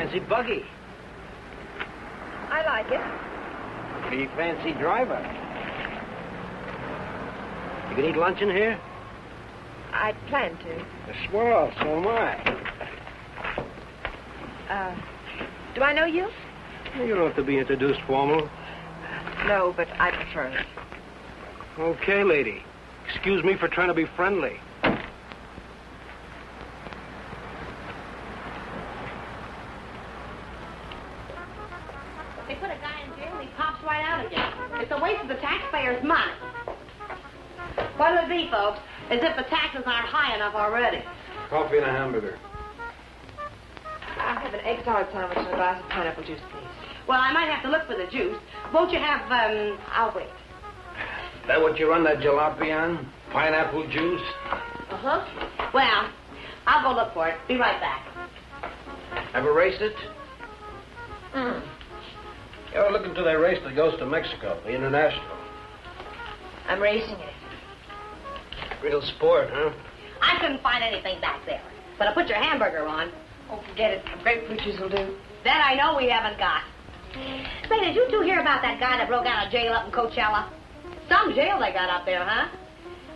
fancy buggy. I like it. Pretty fancy driver. You can eat lunch in here? I plan to. Swell, so am I. Do I know you? You don't have to be introduced formal. No, but I prefer it. Okay, lady. Excuse me for trying to be friendly. They put a guy in jail and he pops right out again. It's a waste of the taxpayers' money. What'll it be, folks? As if the taxes aren't high enough already. Coffee and a hamburger. I'll have an egg salad sandwich and a glass of pineapple juice, please. Well, I might have to look for the juice. Won't you have, I'll wait. That what you run that jalopy on? Pineapple juice? Uh-huh. Well, I'll go look for it. Be right back. Ever raced it? Mm. You ought to look into that race that goes to Mexico, the International. I'm racing it. Real sport, huh? I couldn't find anything back there. But I put your hamburger on. Oh, forget it. Grapefruit juice will do. That I know we haven't got. Say, did you two hear about that guy that broke out of jail up in Coachella? Some jail they got up there, huh?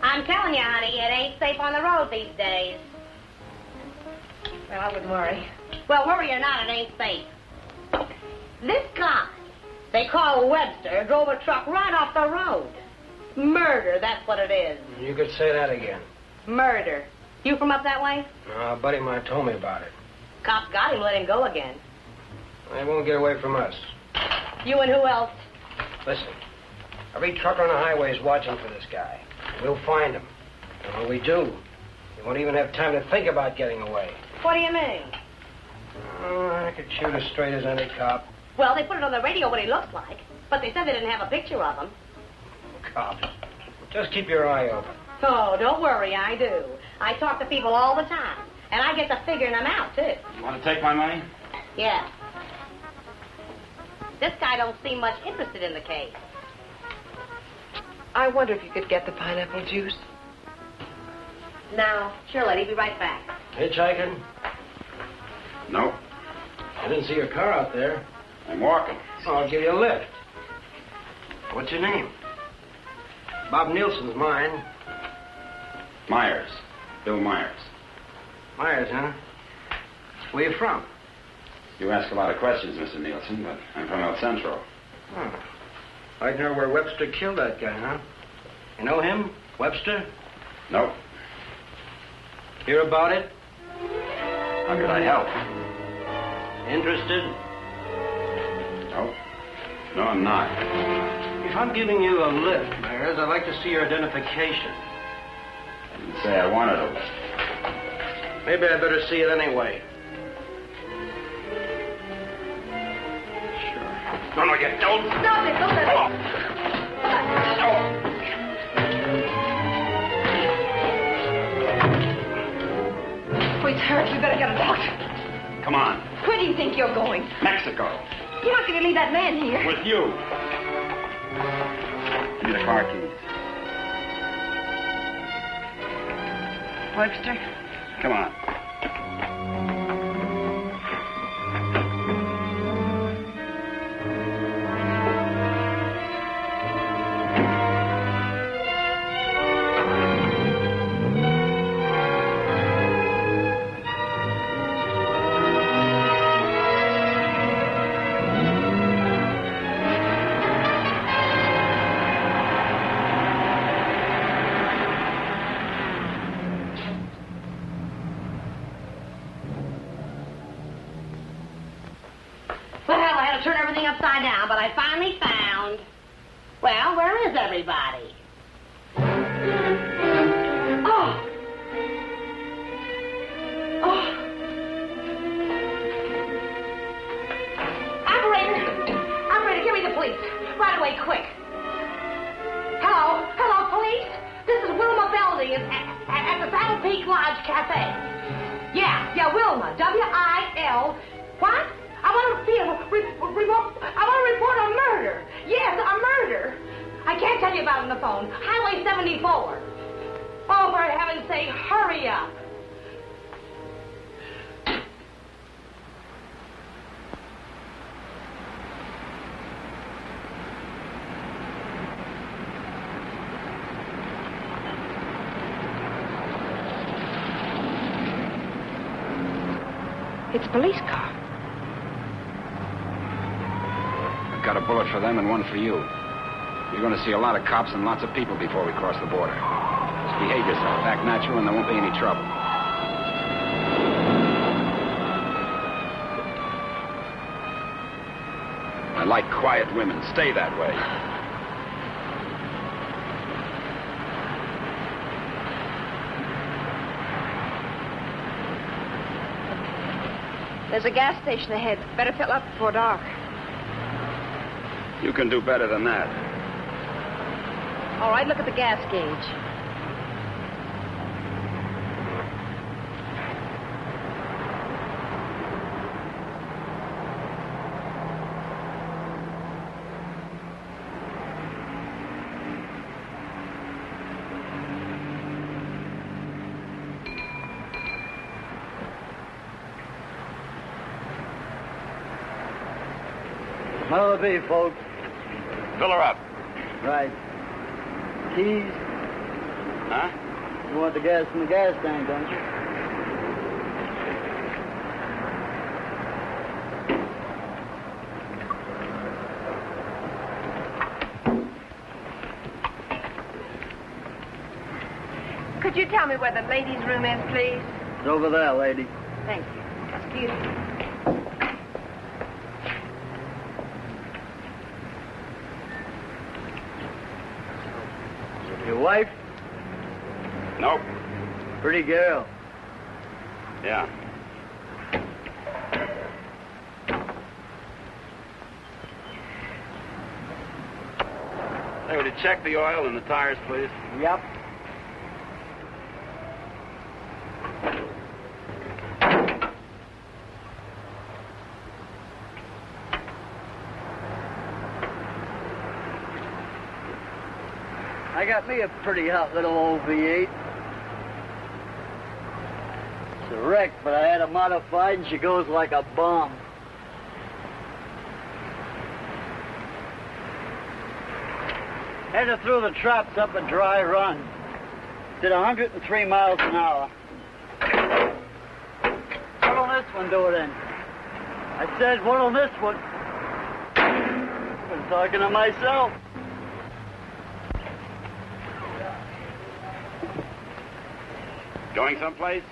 I'm telling you, honey, it ain't safe on the road these days. Well, I wouldn't worry. Well, worry or not, it ain't safe. This guy, they call Webster, drove a truck right off the road. Murder, that's what it is. You could say that again. Murder. You from up that way? A buddy of mine told me about it. Cops got him, let him go again. They won't get away from us. You and who else? Listen, every trucker on the highway is watching for this guy. We'll find him. And when we do, he won't even have time to think about getting away. What do you mean? Oh, I could shoot as straight as any cop. Well, they put it on the radio what he looks like, but they said they didn't have a picture of him. Cop. Just keep your eye open. Oh, don't worry, I do. I talk to people all the time, and I get to figuring them out, too. You want to take my money? Yeah. This guy don't seem much interested in the case. I wonder if you could get the pineapple juice. Now, sure, lady, be right back. Hitchhiking? No. I didn't see your car out there. I'm walking. Oh, I'll give you a lift. What's your name? Bob Nielsen's mine. Myers. Bill Myers. Myers, huh? Where you from? You ask a lot of questions, Mr. Nielsen, but I'm from El Centro. Oh. I'd know where Webster killed that guy, huh? You know him? Webster? Nope. Hear about it? How could I help? Interested? Nope. No, I'm not. If I'm giving you a lift, Myers, I'd like to see your identification. I didn't say I wanted a lift. Maybe I better see it anyway. Sure. No, you don't. Stop it, don't let Come it. on. Oh, he's hurt. We better get a doctor. Come on. Where do you think you're going? Mexico. You're not going to leave that man here. With you. Give me the car keys. Webster? Come on. Turn everything upside down, but I finally found... Well, where is everybody? Oh! Oh! Operator, give me the police. Right away, quick. Hello? Hello, police? This is Wilma Belding at the Saddle Peak Lodge Cafe. Yeah, Wilma. W-I-L... What? I want to report a murder. Yes, a murder. I can't tell you about it on the phone. Highway 74. Oh, for heaven's sake, hurry up. It's a police car. I've got a bullet for them and one for you. You're going to see a lot of cops and lots of people before we cross the border. Just behave yourself, act natural, and there won't be any trouble. I like quiet women. Stay that way. There's a gas station ahead. Better fill up before dark. You can do better than that. All right, look at the gas gauge. What'll it be, folks? Fill her up. Right. Keys? Huh? You want the gas from the gas tank, don't you? Could you tell me where the ladies' room is, please? It's over there, lady. Thank you. Excuse me. Your wife? Nope. Pretty girl. Yeah. Hey, would you check the oil and the tires, please? Yep. I got me a pretty hot little old V8. It's a wreck, but I had her modified and she goes like a bomb. Headed through the traps up a dry run. Did 103 miles an hour. What'll this one do it in? I said, what'll this one? I'm talking to myself. Going someplace?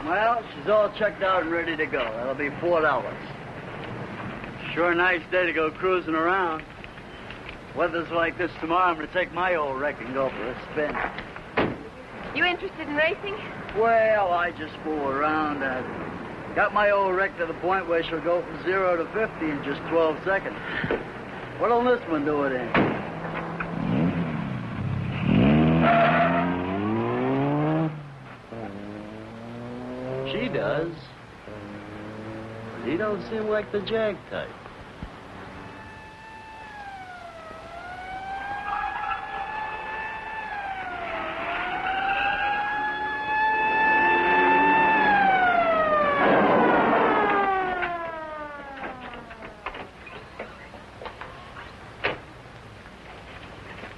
Well, she's all checked out and ready to go. That'll be $4. Sure a nice day to go cruising around. Weather's like this tomorrow, I'm going to take my old wreck and go for a spin. You interested in racing? Well, I just fool around. I got my old wreck to the point where she'll go from 0 to 50 in just 12 seconds. What'll this one do it in? She does. But he don't seem like the jag type.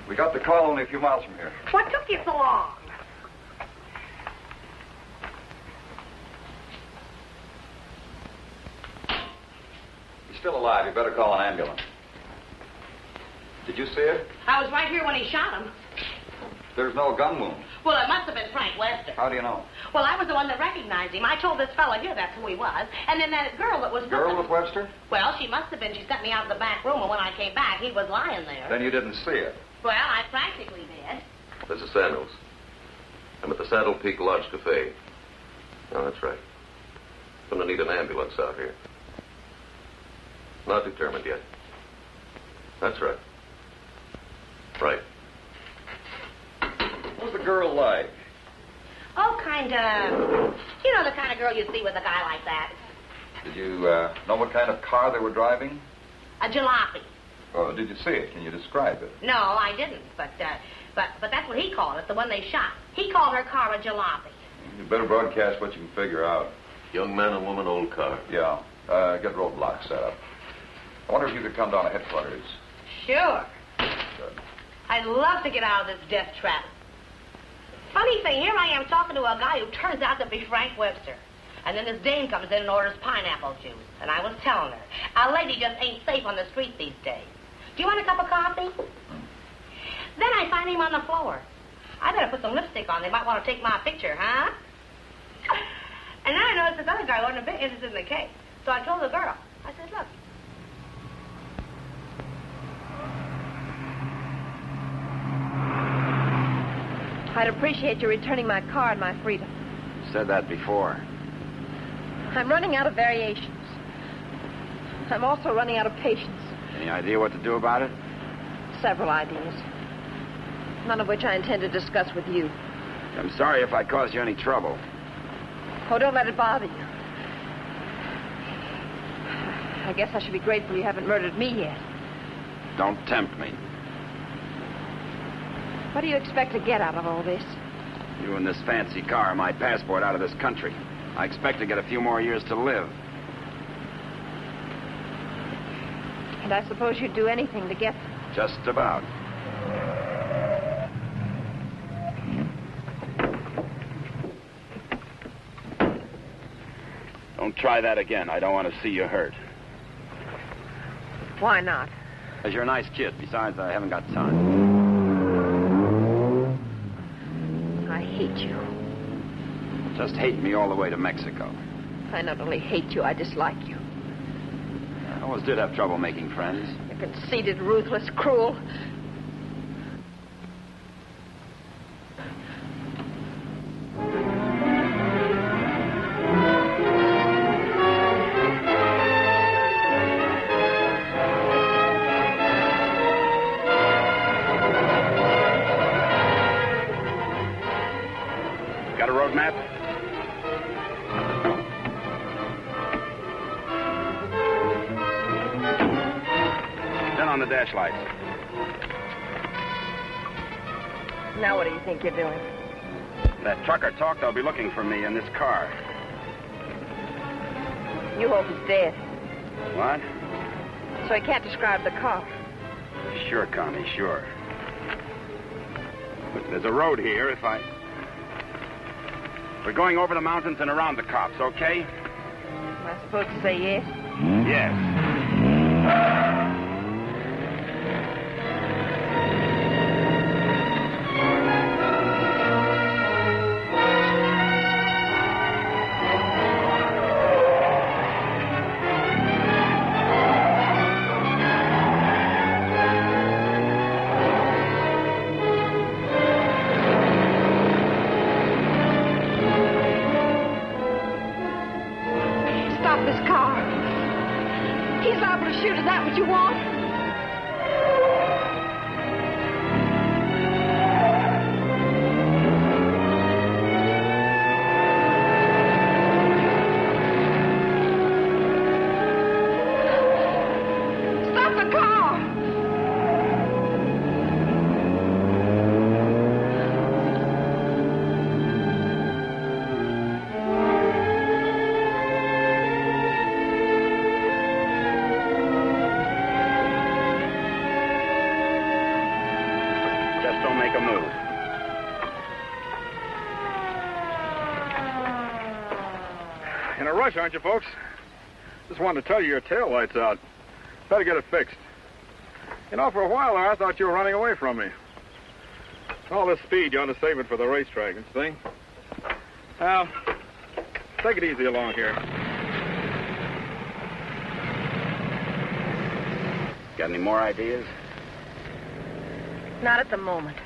We got the call only a few miles from here. What took you so long? He's still alive. You better call an ambulance. Did you see it? I was right here when he shot him. There's no gun wound. Well, it must have been Frank Lester. How do you know? Well, I was the one that recognized him. I told this fella here that's who he was. And then that girl that was Girl with with Webster? Well, she must have been. She sent me out to the back room, and when I came back, he was lying there. Then you didn't see it. Well, I practically did. This is Samuels. I'm at the Saddle Peak Lodge Cafe. Oh, that's right. Gonna need an ambulance out here. Not determined yet. That's right. Right. What was the girl like? Oh, kind of. You know the kind of girl you see with a guy like that. Did you know what kind of car they were driving? A jalopy. Oh, did you see it? Can you describe it? No, I didn't. But that's what he called it, the one they shot. He called her car a jalopy. You better broadcast what you can figure out. Young man and woman, old car. Yeah. Get roadblocks set up. I wonder if you could come down to headquarters. Sure. Good. I'd love to get out of this death trap. Funny thing, here I am talking to a guy who turns out to be Frank Webster. And then this dame comes in and orders pineapple juice. And I was telling her, a lady just ain't safe on the street these days. Do you want a cup of coffee? Then I find him on the floor. I better put some lipstick on. They might want to take my picture, huh? And then I noticed this other guy wasn't a bit interested in the case. So I told the girl. I said, look. I'd appreciate you returning my car and my freedom. Said that before. I'm running out of variations. I'm also running out of patience. Any idea what to do about it? Several ideas. None of which I intend to discuss with you. I'm sorry if I caused you any trouble. Oh, don't let it bother you. I guess I should be grateful you haven't murdered me yet. Don't tempt me. What do you expect to get out of all this? You and this fancy car are my passport out of this country. I expect to get a few more years to live. And I suppose you'd do anything to get them. Just about. Don't try that again. I don't want to see you hurt. Why not? Because you're a nice kid. Besides, I haven't got time. I hate you. Just hate me all the way to Mexico. I not only hate you, I dislike you. I always did have trouble making friends. You're conceited, ruthless, cruel. Got a road map? Turn on the dash lights. Now what do you think you're doing? That trucker talked they'll be looking for me in this car. You hope he's dead, What? so he can't describe the car. Sure, Connie, sure. But there's a road here if I... We're going over the mountains and around the cops, okay? Am I supposed to say yes? Yes. Stop this car. He's liable to shoot. Is that what you want? Stop the car. Just don't make a move. In a rush, aren't you, folks? Just wanted to tell you your tail light's out. Better get it fixed. You know, for a while there, I thought you were running away from me. All this speed, you ought to save it for the racetrack and thing. Now, take it easy along here. Got any more ideas? Not at the moment.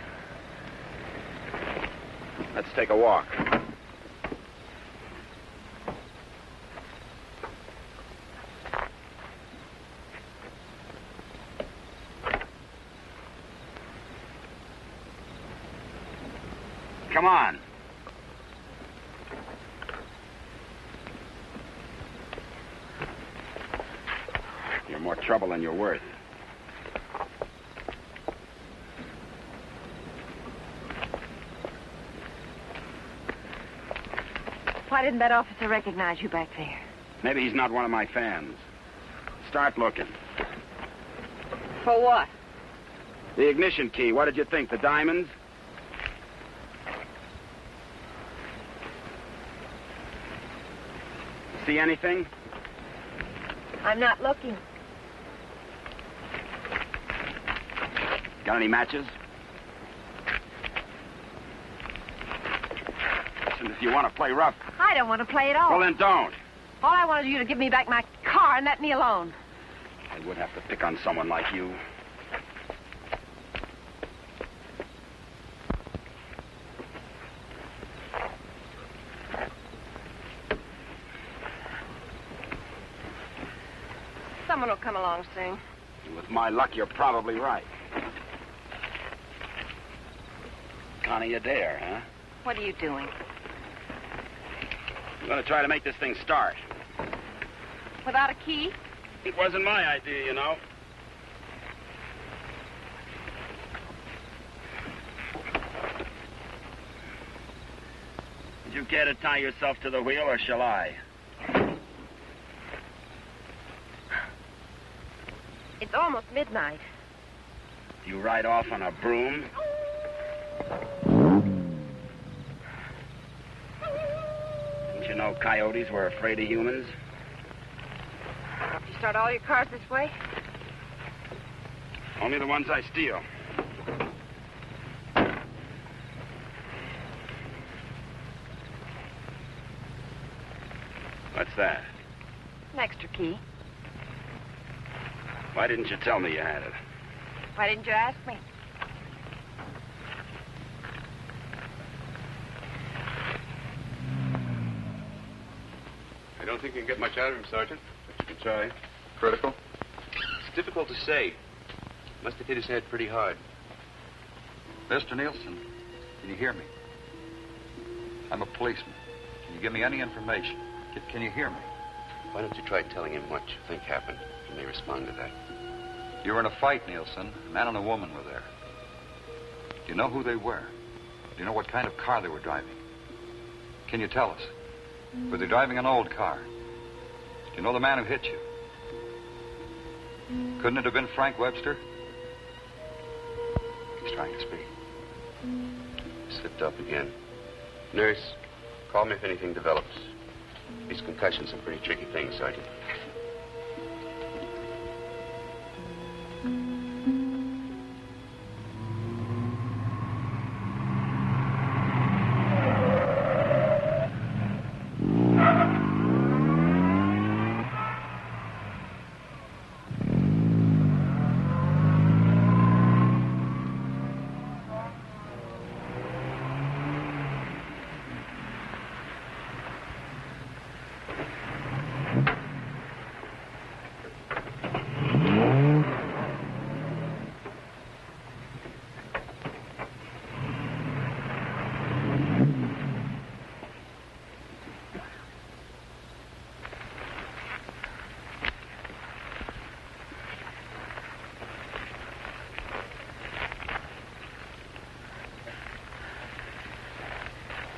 Let's take a walk. Come on. You're more trouble than you're worth. Why didn't that officer recognize you back there? Maybe he's not one of my fans. Start looking. For what? The ignition key. What did you think? The diamonds? See anything? I'm not looking. Got any matches? Listen, if you want to play rough. I don't want to play at all. Well, then don't. All I wanted you to give me back my car and let me alone. I would have to pick on someone like you. Someone will come along soon. With my luck, you're probably right. Connie Adair, huh? What are you doing? I'm going to try to make this thing start. Without a key? It wasn't my idea, you know. Did you care to tie yourself to the wheel, or shall I? It's almost midnight. Do you ride off on a broom? Didn't you know coyotes were afraid of humans? You start all your cars this way? Only the ones I steal. What's that? An extra key. Why didn't you tell me you had it? Why didn't you ask me? I don't think you can get much out of him, Sergeant, but you can try. Critical? It's difficult to say. Must have hit his head pretty hard. Mr. Nielsen, can you hear me? I'm a policeman. Can you give me any information? Can you hear me? Why don't you try telling him what you think happened? He may respond to that. You were in a fight, Nielsen. A man and a woman were there. Do you know who they were? Do you know what kind of car they were driving? Can you tell us? Were they driving an old car? Do you know the man who hit you? Couldn't it have been Frank Webster? He's trying to speak. He slipped up again. Nurse, call me if anything develops. These concussions are pretty tricky things, Sergeant.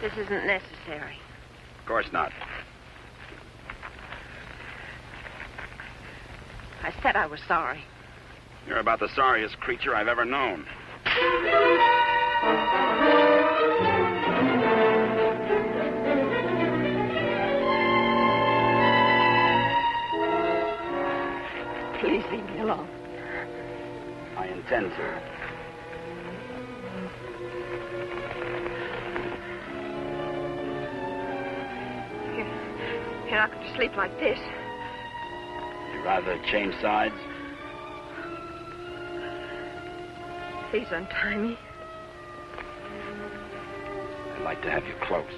This isn't necessary. Of course not. I said I was sorry. You're about the sorriest creature I've ever known. Please leave me alone. I intend to. You're not going to sleep like this. You'd rather change sides? Please untie me. I'd like to have you close.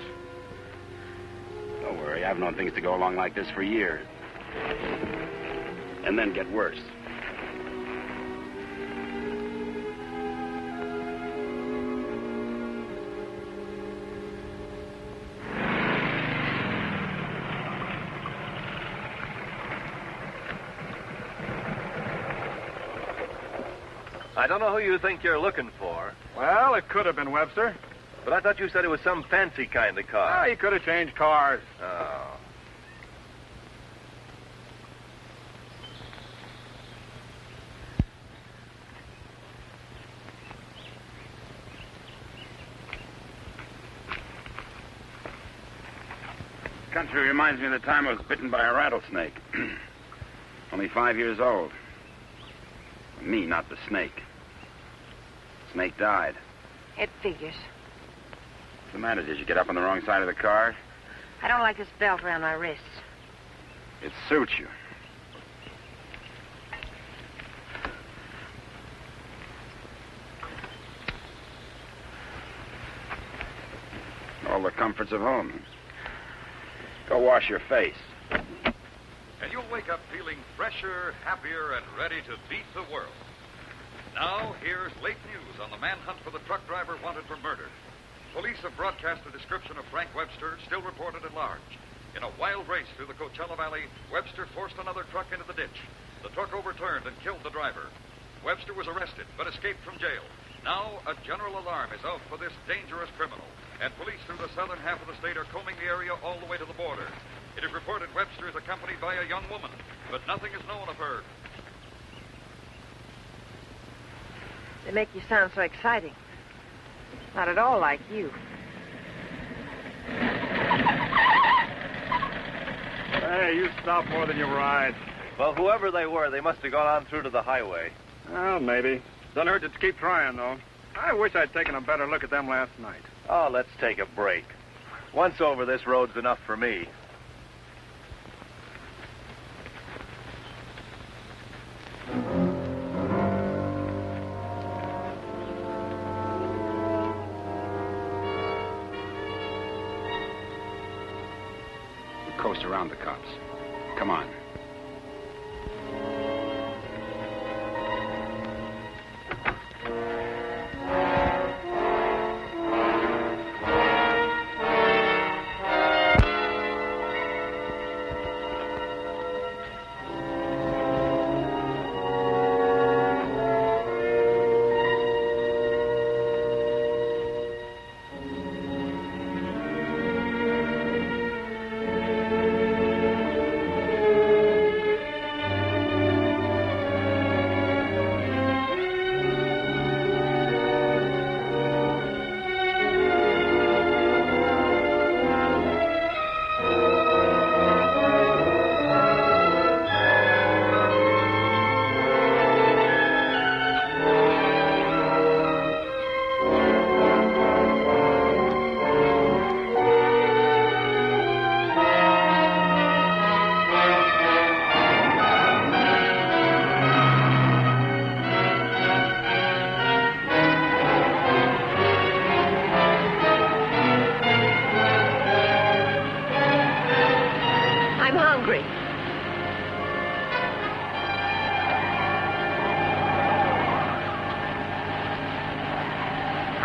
Don't worry, I've known things to go along like this for years. And then get worse. I don't know who you think you're looking for. Well, it could have been Webster. But I thought you said it was some fancy kind of car. Ah, he could have changed cars. Oh. Country reminds me of the time I was bitten by a rattlesnake. Only 5 years old. Me, not the snake. Snake died. It figures. What's the matter? Did you get up on the wrong side of the car? I don't like this belt around my wrists. It suits you. All the comforts of home. Go wash your face. And you'll wake up feeling fresher, happier, and ready to beat the world. Now, here's late news on the manhunt for the truck driver wanted for murder. Police have broadcast a description of Frank Webster, still reported at large. In a wild race through the Coachella Valley, Webster forced another truck into the ditch. The truck overturned and killed the driver. Webster was arrested, but escaped from jail. Now, a general alarm is out for this dangerous criminal, and police through the southern half of the state are combing the area all the way to the border. It is reported Webster is accompanied by a young woman, but nothing is known of her. They make you sound so exciting. Not at all like you. Hey, you stop more than you ride. Well, whoever they were, they must have gone on through to the highway. Well, maybe. Doesn't hurt to keep trying, though. I wish I'd taken a better look at them last night. Oh, let's take a break. Once over, this road's enough for me. Coast around the cops. Come on.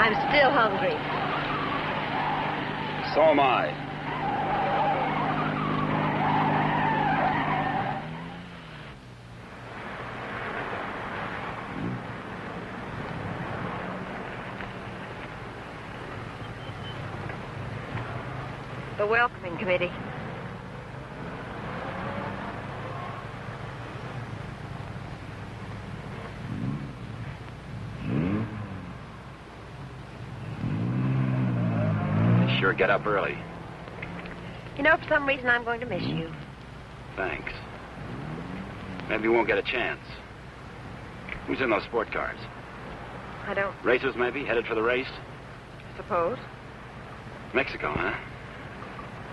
I'm still hungry. So am I. The welcoming committee. They sure get up early. You know, for some reason, I'm going to miss you. Thanks. Maybe we won't get a chance. Who's in those sport cars? I don't Racers, maybe? Headed for the race? suppose. Mexico, huh?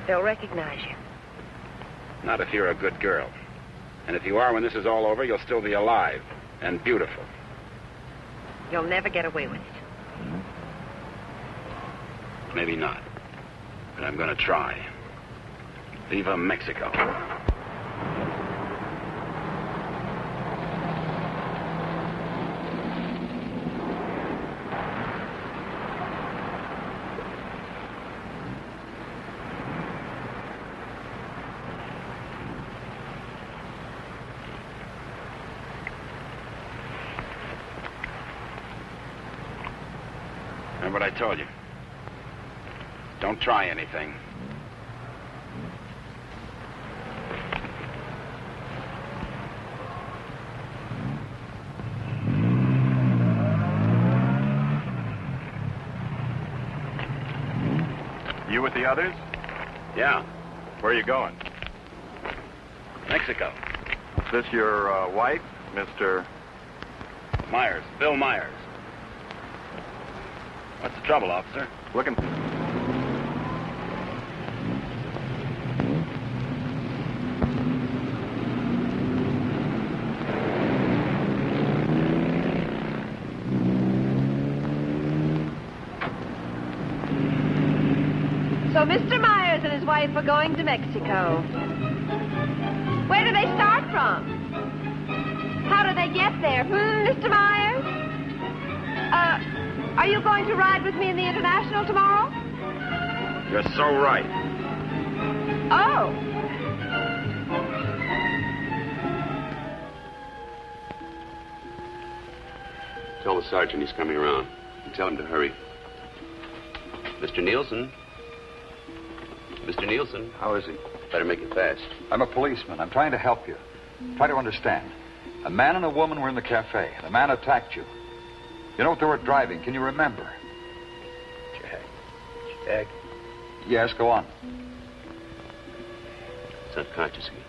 They'll recognize you. Not if you're a good girl. And if you are, when this is all over, you'll still be alive and beautiful. You'll never get away with it. Maybe not. But I'm going to try. Viva Mexico. Remember what I told you? Don't try anything. You with the others? Yeah, Where are you going? Mexico. Is this your wife, Mr. Myers, Bill Myers. What's the trouble, officer? Looking... So Mr. Myers and his wife are going to Mexico. Where do they start from? How do they get there? Mr. Myers? Are you going to ride with me in the International tomorrow? You're so right. Oh. Tell the sergeant he's coming around. And tell him to hurry. Mr. Nielsen? Mr. Nielsen? How is he? Better make it fast. I'm a policeman. I'm trying to help you. Try to understand. A man and a woman were in the cafe. The man attacked you. You know what they were driving? Can you remember? Jag. Yes, go on. It's unconscious again.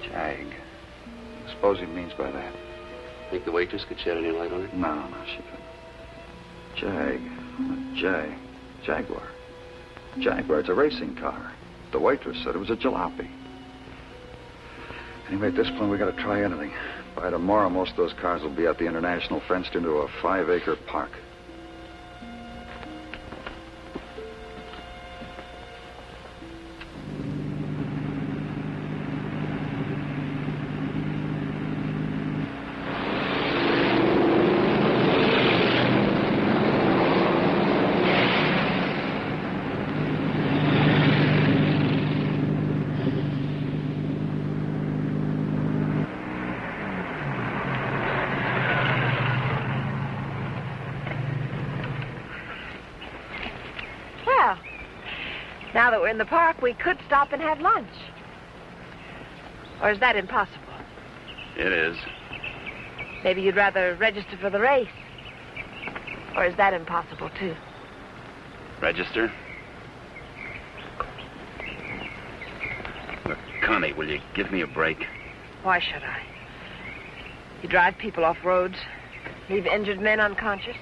Jag. I suppose he means by that. Think the waitress could shed any light on it? No, she couldn't. Jag. Jaguar. Jaguar, it's a racing car. The waitress said it was a jalopy. Anyway, at this point, we got to try anything. By tomorrow, most of those cars will be at the International, fenced into a 5-acre park. Now that we're in the park, we could stop and have lunch. Or is that impossible? It is. Maybe you'd rather register for the race. Or is that impossible, too? Register? Look, Connie, will you give me a break? Why should I? You drive people off roads, leave injured men unconscious.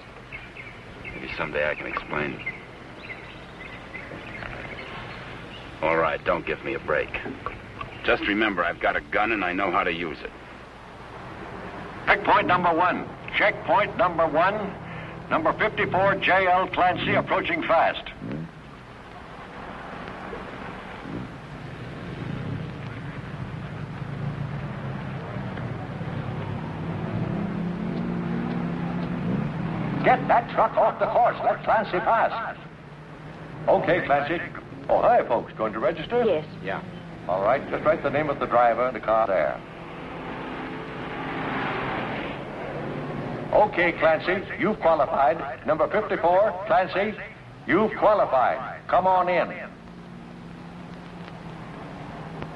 Maybe someday I can explain. All right, don't give me a break. Just remember, I've got a gun and I know how to use it. Checkpoint number 1. Checkpoint number 1. Number 54, J.L. Clancy, approaching fast. Get that truck off the course. Let Clancy pass. Okay, Clancy. Oh, hi, folks. Going to register? Yes. Yeah. All right, just write the name of the driver and the car there. Okay, Clancy, you've qualified. Number 54, Clancy, you've qualified. Come on in.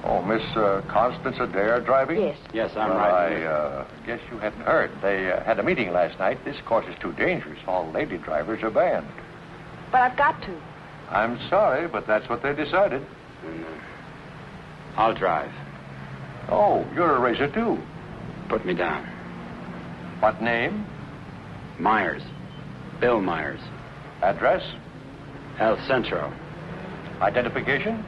Oh, Miss Constance Adair driving? Yes. Yes, I'm well, right. I guess you hadn't heard. They had a meeting last night. This course is too dangerous. All lady drivers are banned. But I've got to. I'm sorry, but that's what they decided. I'll drive. Oh, you're a racer, too. Put me down. What name? Myers. Bill Myers. Address? El Centro. Identification?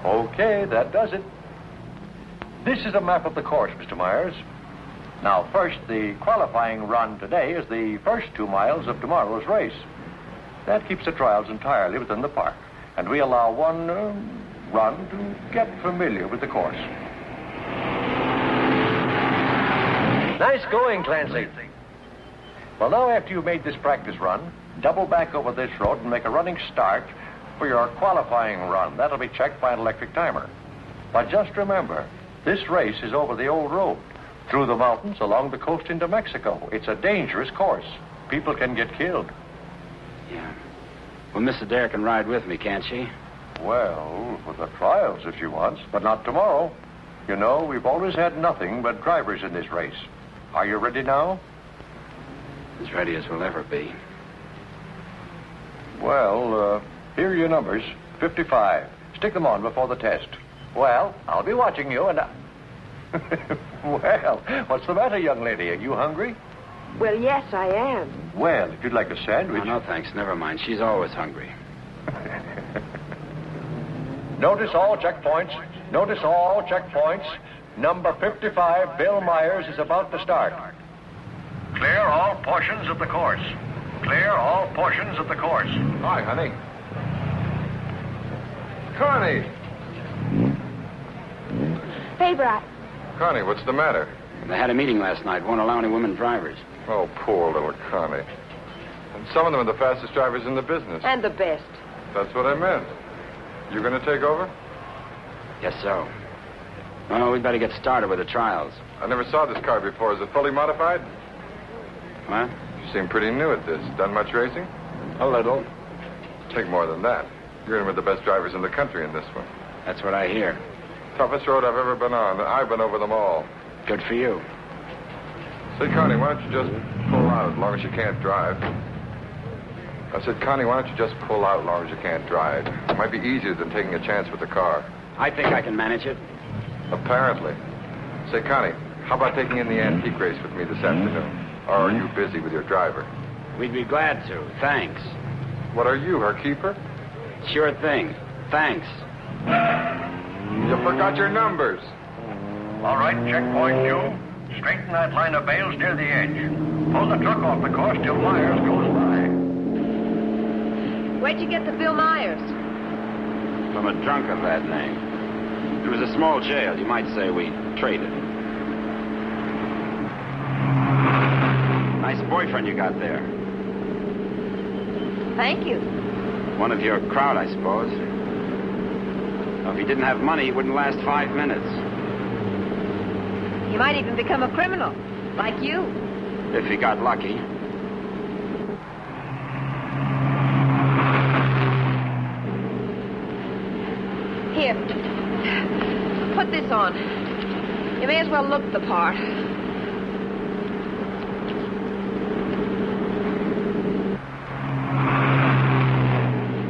Okay, that does it. This is a map of the course, Mr. Myers. Now, first, the qualifying run today is the first 2 miles of tomorrow's race. That keeps the trials entirely within the park, and we allow one run to get familiar with the course. Nice going, Clancy. Well, now, after you've made this practice run, double back over this road and make a running start for your qualifying run. That'll be checked by an electric timer. But just remember, This race is over the old road, through the mountains, along the coast into Mexico. It's a dangerous course. People can get killed. Yeah. Well, Miss Adair can ride with me, can't she? Well, for the trials if she wants, but not tomorrow. You know, we've always had nothing but drivers in this race. Are you ready now? As ready as we'll ever be. Well, here are your numbers. 55. Stick them on before the test. Well, I'll be watching you and Well, what's the matter, young lady? Are you hungry? Well, yes, I am. Well, if you'd like a sandwich... No, thanks. Never mind. She's always hungry. Notice all checkpoints. Notice all checkpoints. Number 55, Bill Myers, is about to start. Clear all portions of the course. Clear all portions of the course. Hi, honey. Connie! Faber, Connie, what's the matter? They had a meeting last night. Won't allow any women drivers. Oh, poor little Connie. And some of them are the fastest drivers in the business. And the best. That's what I meant. You going to take over? Guess so. Well, we'd better get started with the trials. I never saw this car before. Is it fully modified? What? You seem pretty new at this. Done much racing? A little. Take more than that. You're in with the best drivers in the country in this one. That's what I hear. Toughest road I've ever been on. I've been over them all. Good for you. Say, Connie, why don't you just pull out as long as you can't drive? I said, Connie, why don't you just pull out as long as you can't drive? It might be easier than taking a chance with the car. I think I can manage it. Apparently. Say, Connie, how about taking in the antique race with me this afternoon? Or are you busy with your driver? We'd be glad to. Thanks. What are you, her keeper? Sure thing. Thanks. You forgot your numbers. All right, checkpoint two. Straighten that line of bales near the edge. Pull the truck off the course till Myers goes by. Where'd you get the Bill Myers? From a drunk of that name. It was a small jail. You might say we traded. Nice boyfriend you got there. Thank you. One of your crowd, I suppose. Now, if he didn't have money, he wouldn't last 5 minutes. He might even become a criminal, like you. If he got lucky. Here. Put this on. You may as well look the part.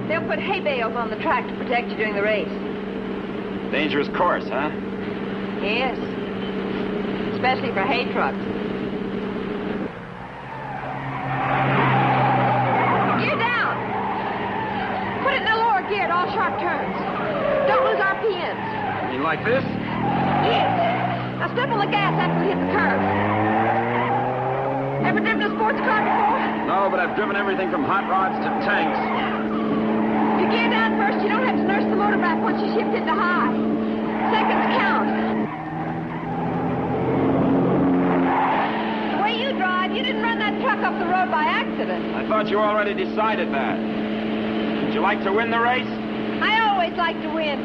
They'll put hay bales on the track to protect you during the race. Dangerous course, huh? Yes. Especially for hay trucks. Gear down! Put it in the lower gear at all sharp turns. Don't lose RPMs. You like this? Yes. Now step on the gas after we hit the curve. Ever driven a sports car before? No, but I've driven everything from hot rods to tanks. If you gear down first, you don't have to nurse the motor back once you shift into high. Seconds count. The way you drive, you didn't run that truck off the road by accident. I thought you already decided that. Would you like to win the race? I always like to win.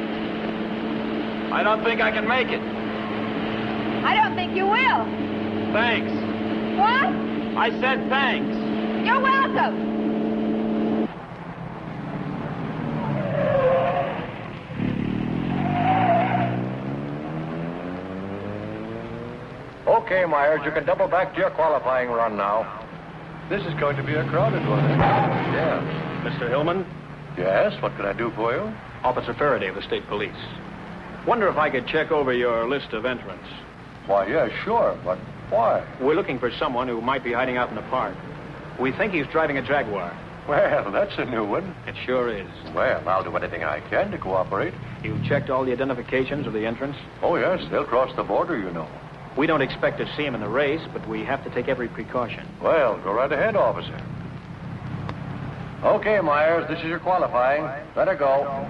I don't think I can make it. I don't think you will. Thanks. What? I said thanks. You're welcome. Okay, Myers, you can double back to your qualifying run now. This is going to be a crowded one. Yes. Mr. Hillman? Yes, what can I do for you? Officer Faraday of the State Police. Wonder if I could check over your list of entrants. Why, yeah, sure, but why? We're looking for someone who might be hiding out in the park. We think he's driving a Jaguar. Well, that's a new one. It sure is. Well, I'll do anything I can to cooperate. You checked all the identifications of the entrants? Oh, yes, they'll cross the border, you know. We don't expect to see him in the race, but we have to take every precaution. Well, go right ahead, officer. Okay, Myers, this is your qualifying. Let her go.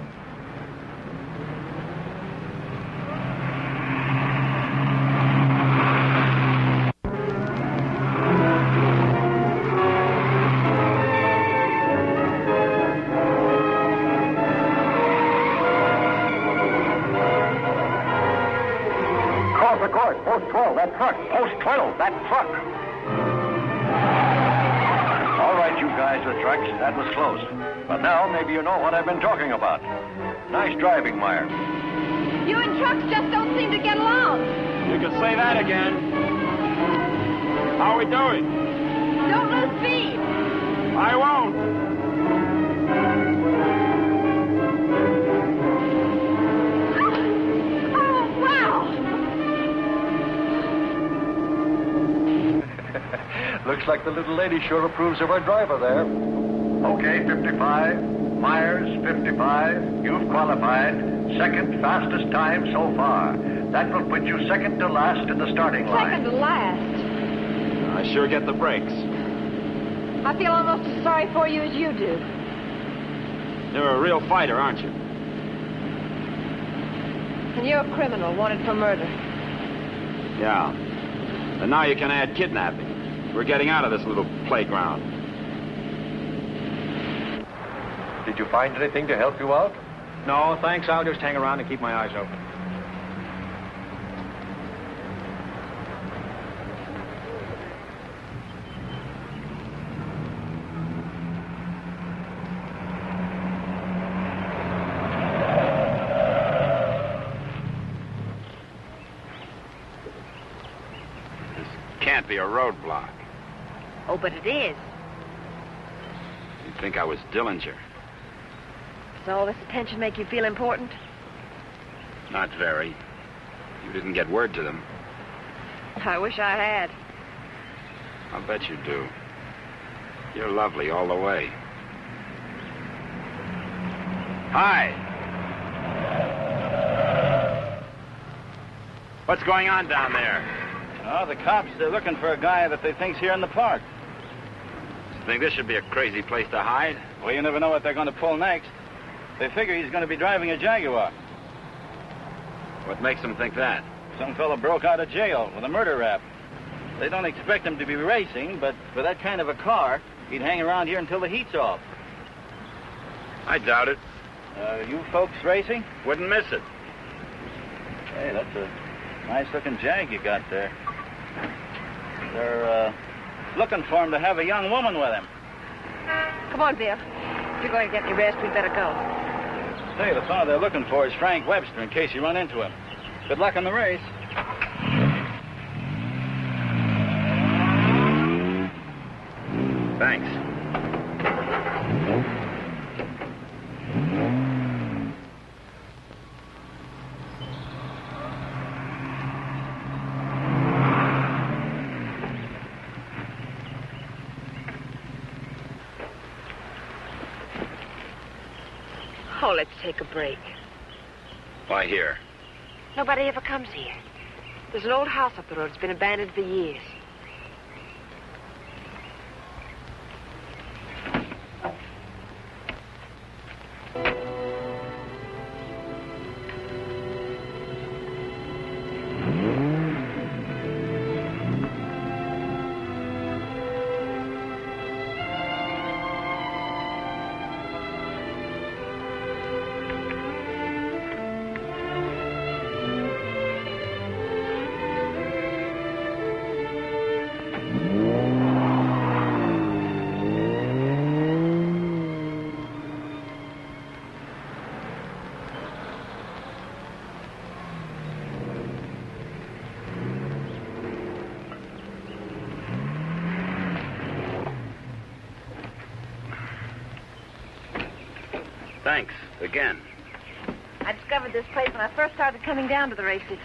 off the course. Post 12, that truck. Post 12, that truck. All right, you guys with trucks, that was close. But now maybe you know what I've been talking about. Nice driving, Myers. You and trucks just don't seem to get along. You can say that again. How are we doing? Don't lose speed. I won't. Oh, wow. Looks like the little lady sure approves of our driver there. Okay, 55. Myers, 55. You've qualified. Second fastest time so far. That will put you second to last in the starting line. Second to last. I sure get the breaks. I feel almost as sorry for you as you do. You're a real fighter, aren't you? And you're a criminal wanted for murder. Yeah. And now you can add kidnapping. We're getting out of this little playground. Did you find anything to help you out? No, thanks. I'll just hang around and keep my eyes open. Can't be a roadblock. Oh, but it is. You'd think I was Dillinger. Does all this attention make you feel important? Not very. You didn't get word to them. I wish I had. I'll bet you do. You're lovely all the way. Hi. What's going on down there? Oh, the cops, they're looking for a guy that they think's here in the park. You think this should be a crazy place to hide? Well, you never know what they're going to pull next. They figure he's going to be driving a Jaguar. What makes them think that? Some fellow broke out of jail with a murder rap. They don't expect him to be racing, but for that kind of a car, he'd hang around here until the heat's off. I doubt it. You folks racing? Wouldn't miss it. Hey, that's a nice-looking Jag you got there. They're looking for him to have a young woman with him. Come on, Bill. If you're going to get any rest, we'd better go. Say, the fellow they're looking for is Frank Webster, in case you run into him. Good luck on the race. Thanks. Oh, let's take a break. Why here? Nobody ever comes here. There's an old house up the road. It's been abandoned for years. Thanks, again. I discovered this place when I first started coming down to the races.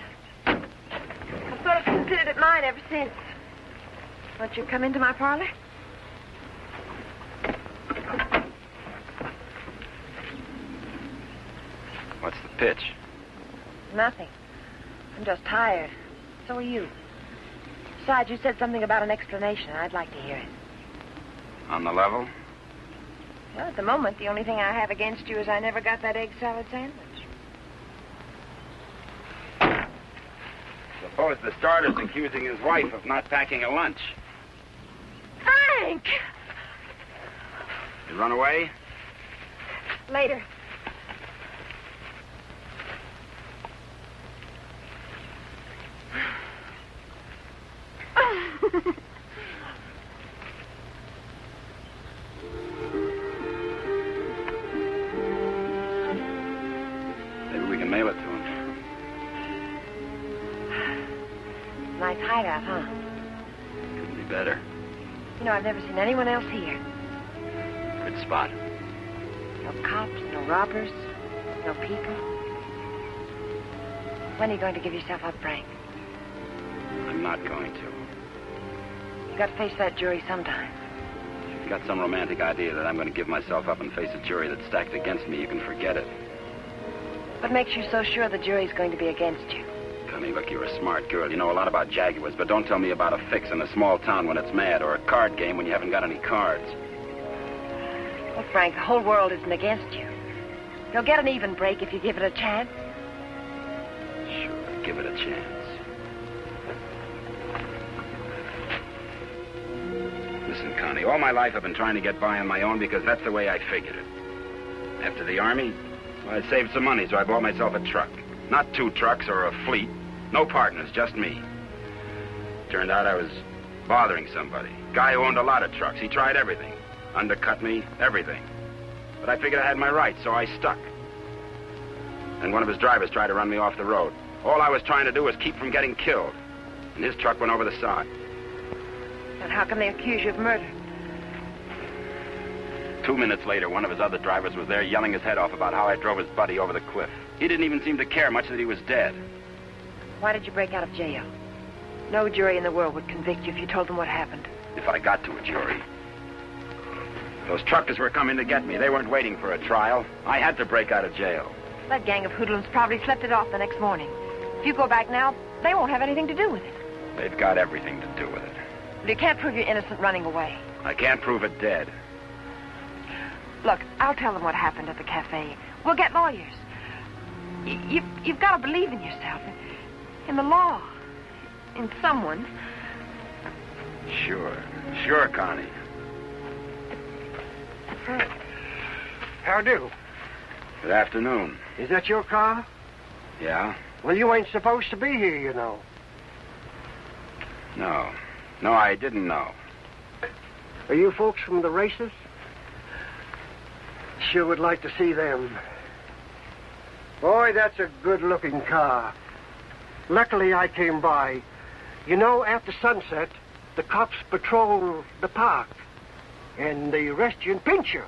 I've sort of considered it mine ever since. Won't you come into my parlor? What's the pitch? Nothing. I'm just tired. So are you. Besides, you said something about an explanation. I'd like to hear it. On the level? Well, at the moment, the only thing I have against you is I never got that egg salad sandwich. Suppose the starter's accusing his wife of not packing a lunch. Frank! You run away? Later. can mail it to him. Nice hideout, huh? Couldn't be better. You know, I've never seen anyone else here. Good spot. No cops, no robbers, no people. When are you going to give yourself up, Frank? I'm not going to. You got to face that jury sometime. If you've got some romantic idea that I'm going to give myself up and face a jury that's stacked against me, you can forget it. What makes you so sure the jury's going to be against you? Connie, look, you're a smart girl. You know a lot about Jaguars, but don't tell me about a fix in a small town when it's mad or a card game when you haven't got any cards. Well, Frank, the whole world isn't against you. You'll get an even break if you give it a chance. Sure, give it a chance. Listen, Connie, all my life I've been trying to get by on my own because that's the way I figured it. After the Army, well, I saved some money, so I bought myself a truck. Not 2 trucks or a fleet. No partners, just me. Turned out I was bothering somebody. Guy who owned a lot of trucks. He tried everything. Undercut me, everything. But I figured I had my rights, so I stuck. And one of his drivers tried to run me off the road. All I was trying to do was keep from getting killed. And his truck went over the side. And how can they accuse you of murder? 2 minutes later, one of his other drivers was there yelling his head off about how I drove his buddy over the cliff. He didn't even seem to care much that he was dead. Why did you break out of jail? No jury in the world would convict you if you told them what happened. If I got to a jury. Those truckers were coming to get me. They weren't waiting for a trial. I had to break out of jail. That gang of hoodlums probably slept it off the next morning. If you go back now, they won't have anything to do with it. They've got everything to do with it. But you can't prove you're innocent running away. I can't prove it dead. Look, I'll tell them what happened at the cafe. We'll get lawyers. You've got to believe in yourself, in the law, in someone. Sure, Connie. How do? Good afternoon. Is that your car? Yeah? Well, you ain't supposed to be here, you know. No, I didn't know. Are you folks from the races? Sure would like to see them. Boy, that's a good-looking car. Luckily, I came by. You know, after sunset, the cops patrol the park. And they arrest you and pinch you.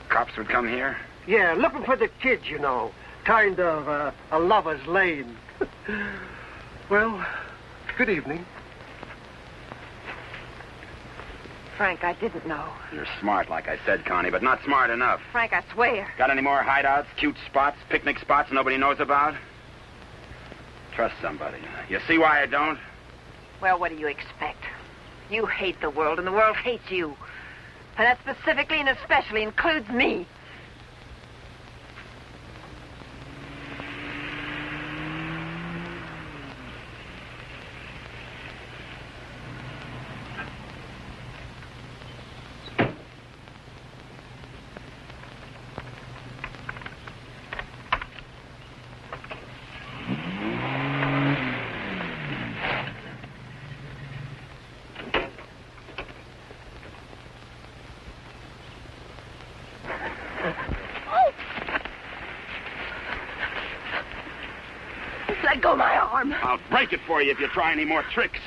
Cops would come here? Yeah, looking for the kids, you know. Kind of a lover's lane. Well, good evening. Frank, I didn't know. You're smart, like I said, Connie, but not smart enough. Frank, I swear. Got any more hideouts, cute spots, picnic spots nobody knows about? Trust somebody. You see why I don't? Well, what do you expect? You hate the world, and the world hates you. And that specifically and especially includes me. Let go my arm. I'll break it for you if you try any more tricks.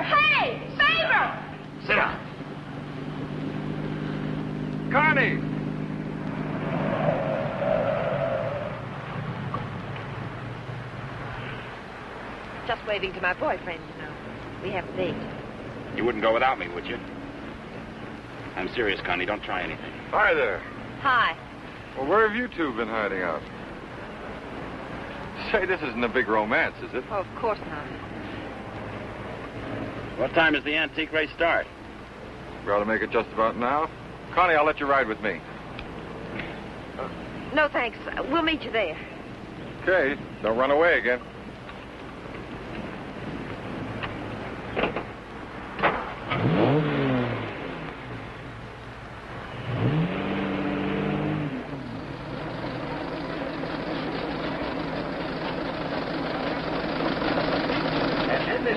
Hey! Favor! Sit down. Connie! Just waving to my boyfriend, you know. We have a date. You wouldn't go without me, would you? I'm serious, Connie. Don't try anything. Hi there. Hi. Well, where have you two been hiding out? Say, this isn't a big romance, is it? Oh, of course not. What time does the antique race start? We ought to make it just about now. Connie, I'll let you ride with me. No, thanks. We'll meet you there. Okay, don't run away again.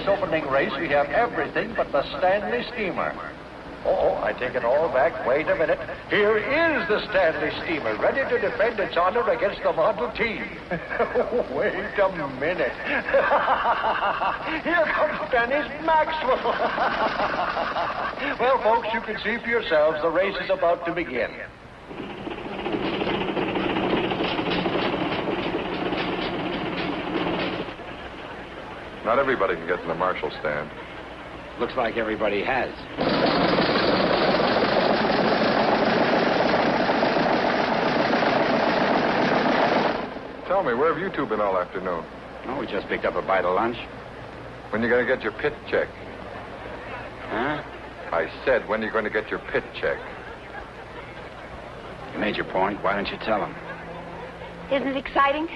this opening race, we have everything but the Stanley Steamer. Oh, I take it all back. Wait a minute. Here is the Stanley Steamer, ready to defend its honor against the Model T. Wait a minute. Here comes Dennis Maxwell. Well, folks, you can see for yourselves the race is about to begin. Not everybody can get in the marshal stand. Looks like everybody has. Tell me, where have you two been all afternoon? Oh, we just picked up a bite of lunch. When you going to get your pit check? Huh? I said, when are you going to get your pit check? You made your point. Why don't you tell him? Isn't it exciting?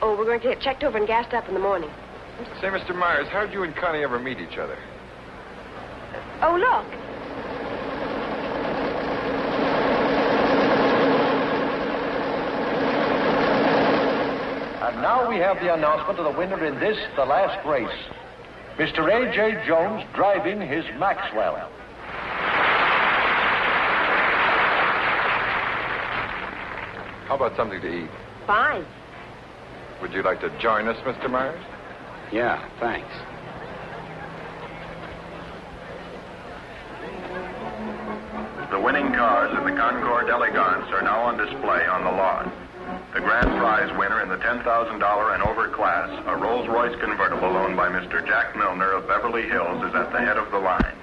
Oh, we're going to get checked over and gassed up in the morning. Say, Mr. Myers, how'd you and Connie ever meet each other? Oh, look. And now we have the announcement of the winner in this, the last race. Mr. A.J. Jones driving his Maxwell. How about something to eat? Fine. Would you like to join us, Mr. Myers? Yeah, thanks. The winning cars in the Concord Elegance are now on display on the lawn. The grand prize winner in the $10,000 and over class, a Rolls-Royce convertible owned by Mr. Jack Milner of Beverly Hills, is at the head of the line.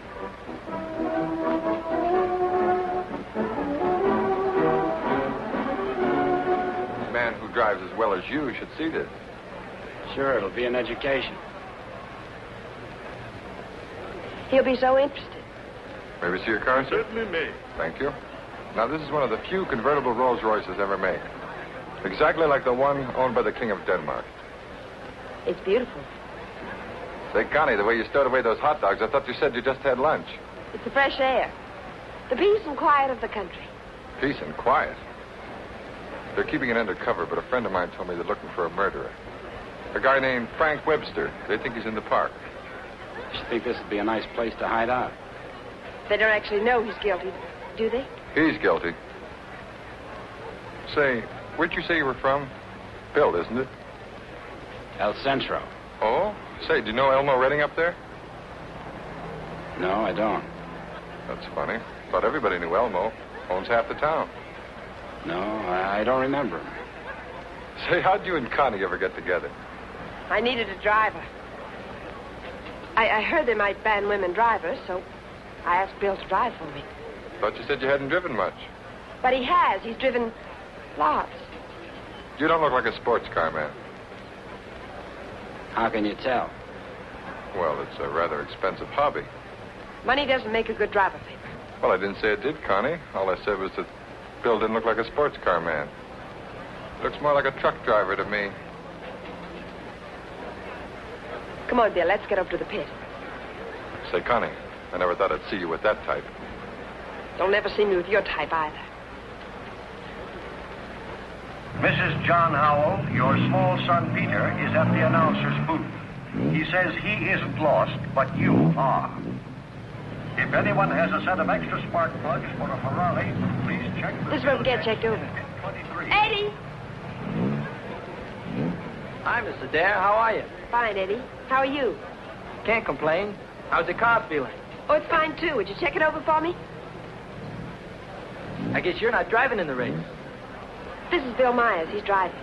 A man who drives as well as you should see this. Sure, it'll be an education. He'll be so interested. May we see your car, sir? Certainly may. Thank you. Now, this is one of the few convertible Rolls-Royces ever made. Exactly like the one owned by the King of Denmark. It's beautiful. Say, Connie, the way you stowed away those hot dogs, I thought you said you just had lunch. It's the fresh air. The peace and quiet of the country. Peace and quiet. They're keeping it undercover, but a friend of mine told me they're looking for a murderer. A guy named Frank Webster. They think he's in the park. You think this would be a nice place to hide out? They don't actually know he's guilty, do they? He's guilty. Say, where'd you say you were from? Bill, isn't it? El Centro. Oh? Say, do you know Elmo Redding up there? No, I don't. That's funny. Thought everybody knew Elmo. Owns half the town. No, I don't remember him. Say, how'd you and Connie ever get together? I needed a driver. I heard they might ban women drivers, so I asked Bill to drive for me. Thought you said you hadn't driven much. But he has. He's driven lots. You don't look like a sports car man. How can you tell? Well, it's a rather expensive hobby. Money doesn't make a good driver, Pip. Well, I didn't say it did, Connie. All I said was that Bill didn't look like a sports car man. Looks more like a truck driver to me. Come on, Bill. Let's get up to the pit. Say, Connie, I never thought I'd see you with that type. Don't ever see me with your type either. Mrs. John Howell, your small son Peter is at the announcer's booth. He says he isn't lost, but you are. If anyone has a set of extra spark plugs for a Ferrari, please check the... This is where we get checked over. Eddie! Hi, Mr. Dare. How are you? Fine, Eddie. How are you? Can't complain. How's the car feeling? Oh, it's fine, too. Would you check it over for me? I guess you're not driving in the race. This is Bill Myers. He's driving.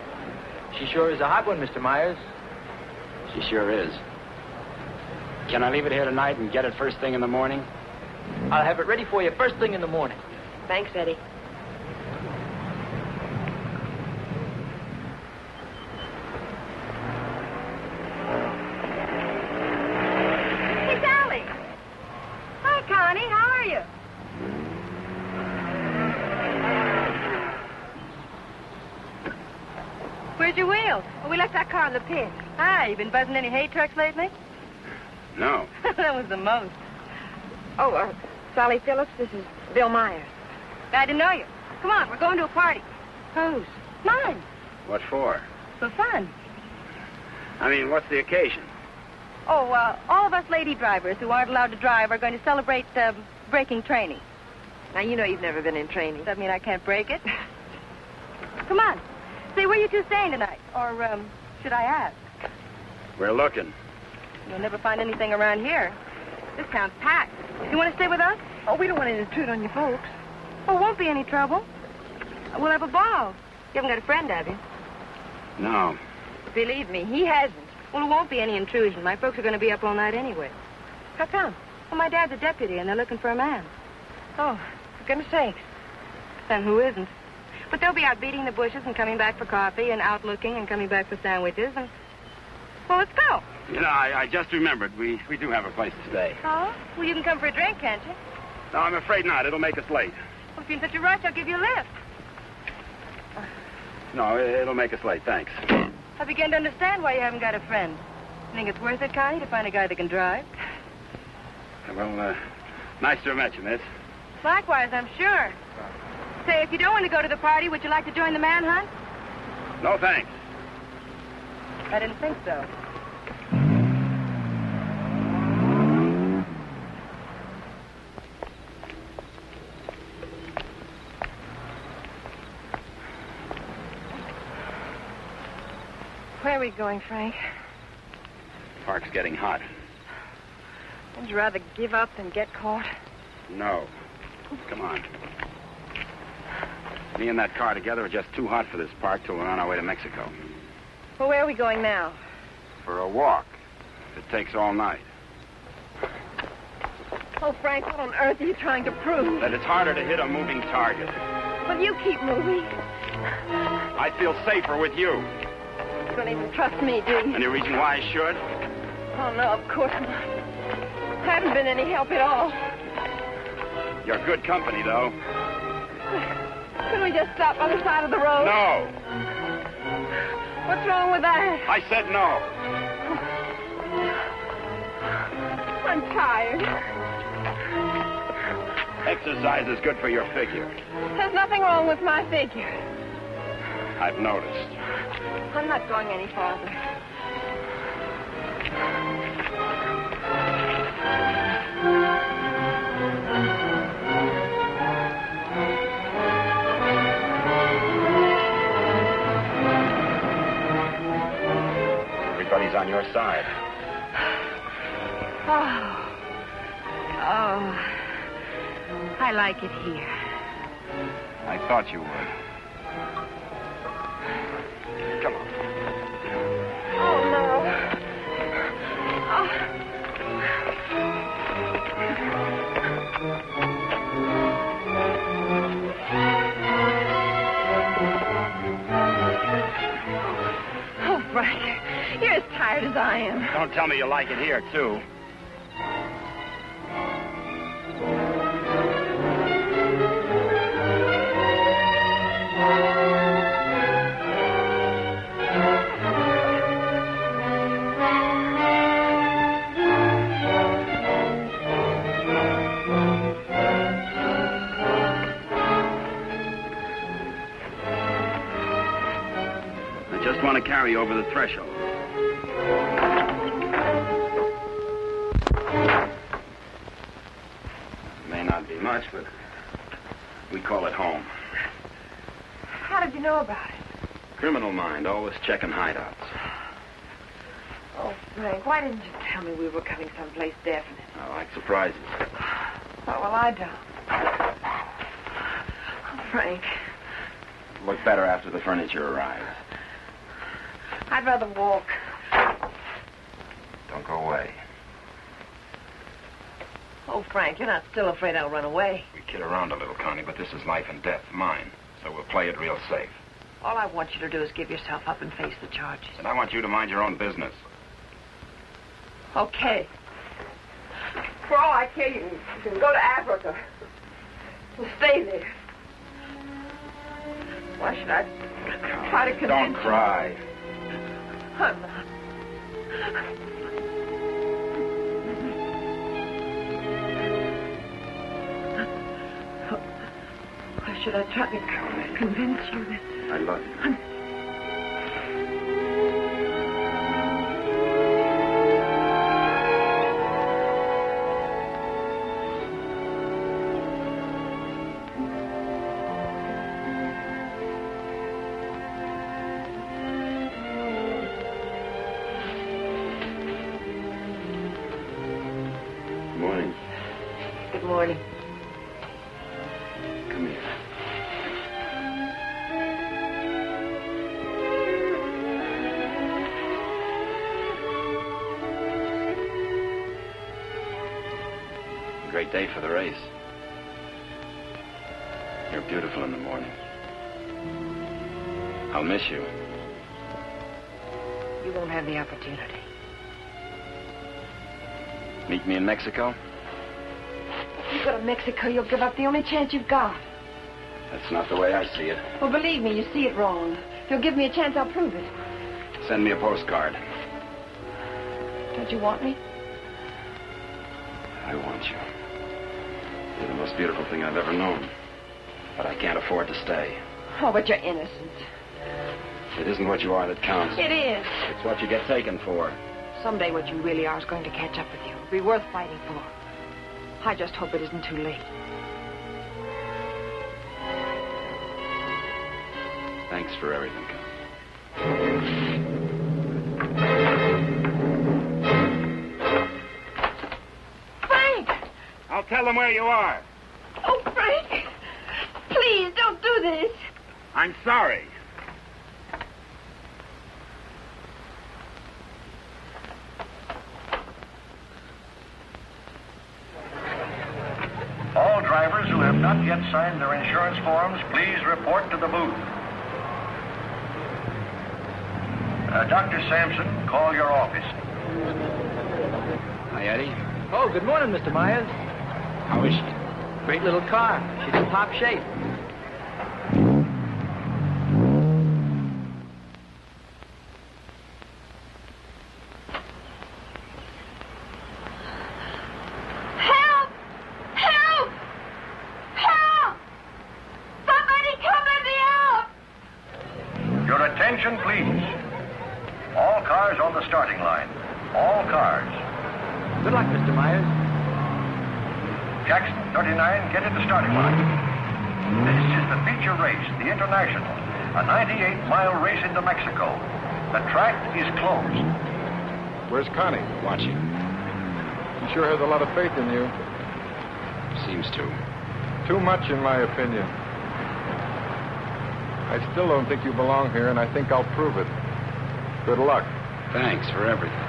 She sure is a hot one, Mr. Myers. She sure is. Can I leave it here tonight and get it first thing in the morning? I'll have it ready for you first thing in the morning. Thanks, Eddie. Hey, Sally. Hi, Connie. How are you? Where's your wheels? Well, we left that car in the pit. Hi, you been buzzing any hay trucks lately? No. That was the most. Oh, Sally Phillips, this is Bill Myers. Glad to know you. Come on, we're going to a party. Whose? Mine. What for? For fun. I mean, what's the occasion? Oh, all of us lady drivers who aren't allowed to drive are going to celebrate breaking training. Now, you know you've never been in training. Does that mean I can't break it? Come on. Say, where you two staying tonight? Or, should I ask? We're looking. You'll never find anything around here. This town's packed. You want to stay with us? Oh, we don't want to intrude on you folks. Oh, won't be any trouble. We'll have a ball. You haven't got a friend, have you? No. Believe me, he hasn't. Well, it won't be any intrusion. My folks are going to be up all night anyway. How come? Well, my dad's a deputy, and they're looking for a man. Oh, for goodness sakes. Then who isn't? But they'll be out beating the bushes and coming back for coffee and out looking and coming back for sandwiches and... Well, let's go. You know, I just remembered we do have a place to stay. Oh? Well, you can come for a drink, can't you? No, I'm afraid not. It'll make us late. Well, if you're in such a rush, I'll give you a lift. No, it'll make us late. Thanks. I begin to understand why you haven't got a friend. Think it's worth it, Connie, to find a guy that can drive? Well, nice to have met you, miss. Likewise, I'm sure. Say, if you don't want to go to the party, would you like to join the manhunt? No, thanks. I didn't think so. Where are we going, Frank? Park's getting hot. Would you rather give up than get caught? No. Come on. Me and that car together are just too hot for this park till we're on our way to Mexico. Well, where are we going now? For a walk. It takes all night. Oh, Frank, what on earth are you trying to prove? That it's harder to hit a moving target. Well, you keep moving. I feel safer with you. You don't even trust me, do you? Any reason why I should? Oh, no, of course not. Haven't been any help at all. You're good company, though. Couldn't we just stop on the side of the road? No. What's wrong with that? I said no. I'm tired. Exercise is good for your figure. There's nothing wrong with my figure. I've noticed. I'm not going any farther. Everybody's on your side. Oh, I like it here. I thought you would. Come on. Oh, no. Oh, Frank, you're as tired as I am. Don't tell me you like it here, too. I want to carry over the threshold. It may not be much, but we call it home. How did you know about it? Criminal mind, always checking hideouts. Oh, Frank, why didn't you tell me we were coming someplace definite? I like surprises. Oh, well, I don't. Oh, Frank. Look better after the furniture arrives. I'd rather walk. Don't go away. Oh, Frank, you're not still afraid I'll run away. We kid around a little, Connie, but this is life and death, mine. So we'll play it real safe. All I want you to do is give yourself up and face the charges. And I want you to mind your own business. Okay. For all I care, you can go to Africa. And stay there. Why should I try to convince Don't you? cry. I'm not. Why should I try to convince you that... I love you. Good morning. Come here. Great day for the race. You're beautiful in the morning. I'll miss you. You won't have the opportunity. Meet me in Mexico? You go to Mexico, you'll give up the only chance you've got. That's not the way I see it. Well, believe me, you see it wrong. If you'll give me a chance, I'll prove it. Send me a postcard. Don't you want me? I want you. You're the most beautiful thing I've ever known. But I can't afford to stay. Oh, but you're innocent. It isn't what you are that counts. It is. It's what you get taken for. Someday what you really are is going to catch up with you. It'll be worth fighting for. I just hope it isn't too late. Thanks for everything. Frank! I'll tell them where you are. Oh, Frank! Please, don't do this. I'm sorry. All drivers who have not yet signed their insurance forms, please report to the booth. Dr. Sampson, call your office. Hi, Eddie. Oh, good morning, Mr. Myers. How is she? Great little car. She's in top shape. Help! Help! Help! Somebody come let me out! Your attention, please. All cars on the starting line. All cars. Good luck, Mr. Myers. Jackson, 39, get to the starting line. This is the feature race, the International, a 98-mile race into Mexico. The track is closed. Where's Connie? Watching. She sure has a lot of faith in you. Seems to. Too much, in my opinion. I still don't think you belong here, and I think I'll prove it. Good luck. Thanks for everything.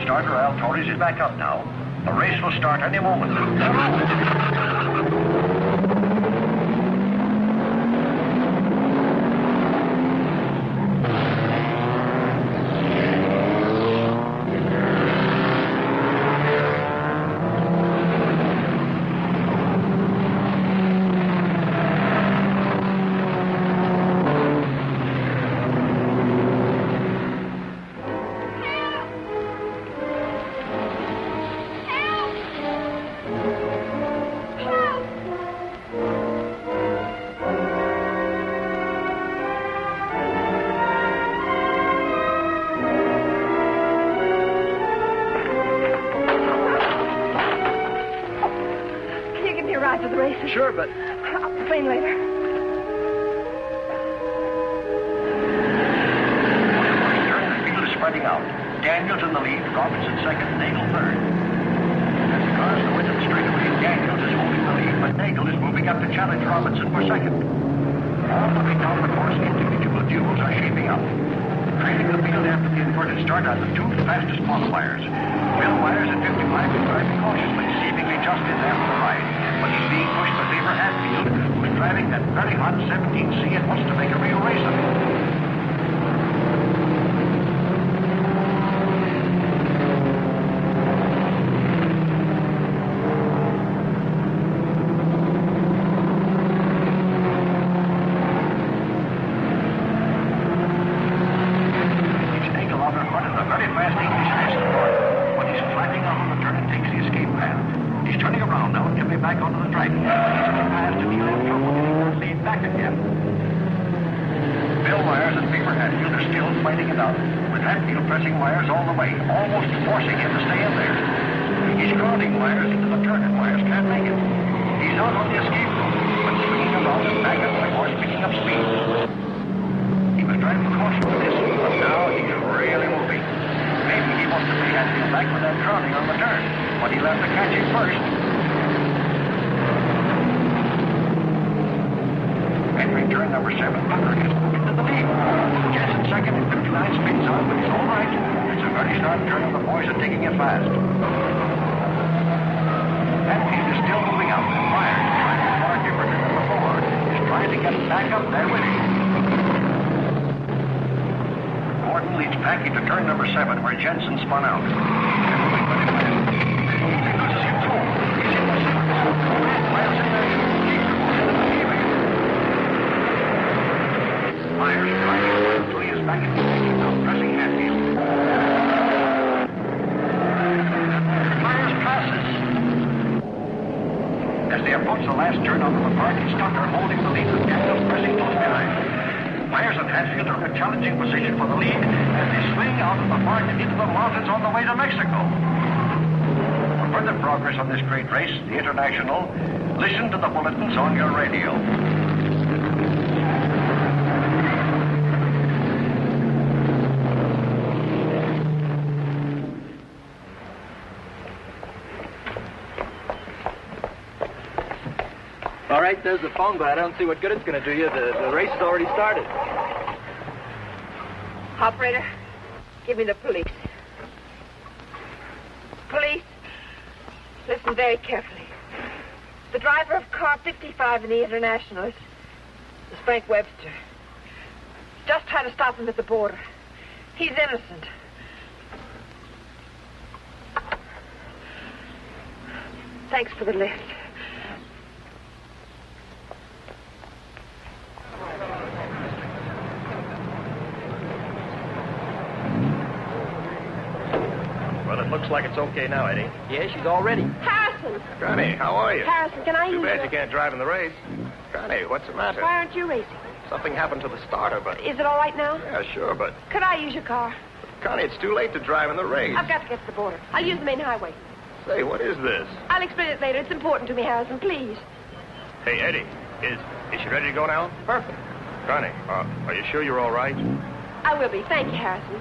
Starter Al Torres is back up now. The race will start any moment. Can you give me a ride to the races? Sure, but... I'll complain later. The field is spreading out. Daniels in the lead, Robinson second, Nagel third. As the cars go into the straightaway, Daniels is holding the lead, but Nagel is moving up to challenge Robinson for second. All looking down the course, individual duels are shaping up. Trailing the field after the inverted start are the two fastest qualifiers. Bill Myers at 55 is driving cautiously, seemingly just in after the ride, but he's being pushed by Lever Hatfield, who's driving that very hot 17C and wants to make a real race of it. Listen to the bulletins on your radio. All right, there's the phone, but I don't see what good it's going to do you. The race has already started. Operator, give me the police. Police, listen very carefully. The driver of car 55 in the International is Frank Webster. Just tried to stop him at the border. He's innocent. Thanks for the lift. Well, it looks like it's okay now, Eddie. Yeah, she's all ready. Harrison! Connie, how are you? Harrison, can I use Too bad the... you can't drive in the race. Connie, what's the matter? Why aren't you racing? Something happened to the starter, but... Is it all right now? Yeah, sure, but... Could I use your car? Connie, it's too late to drive in the race. I've got to get to the border. I'll use the main highway. Say, what is this? I'll explain it later. It's important to me, Harrison. Please. Hey, Eddie, is she ready to go now? Perfect. Connie, are you sure you're all right? I will be. Thank you, Harrison.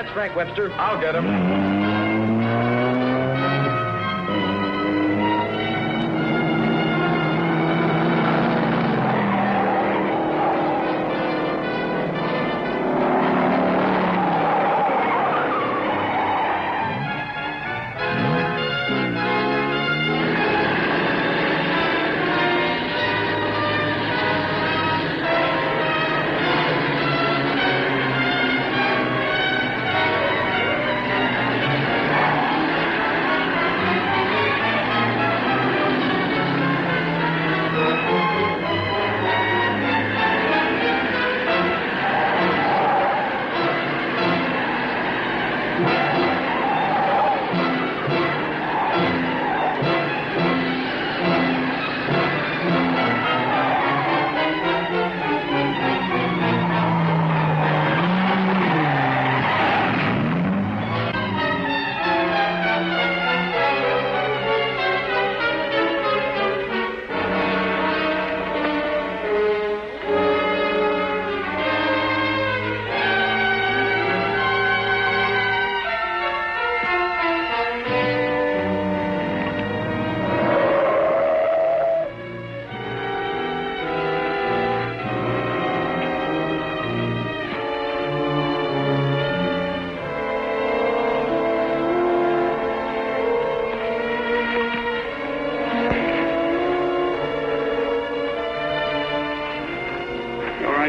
That's Frank Webster. I'll get him.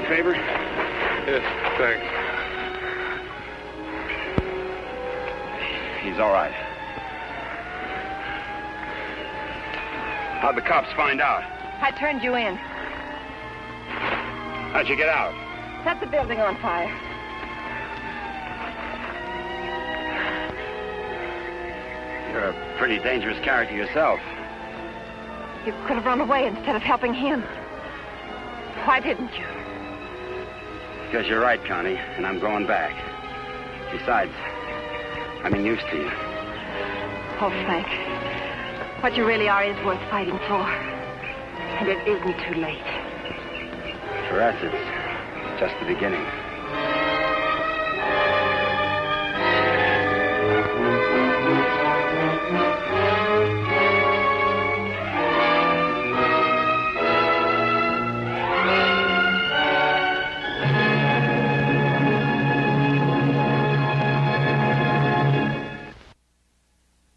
Favor? Yes, thanks. He's all right. How'd the cops find out? I turned you in. How'd you get out? Set the building on fire. You're a pretty dangerous character yourself. You could have run away instead of helping him. Why didn't you? Because you're right, Connie, and I'm going back. Besides, I'm used to you. Oh, Frank. What you really are is worth fighting for. And it isn't too late. For us, it's just the beginning.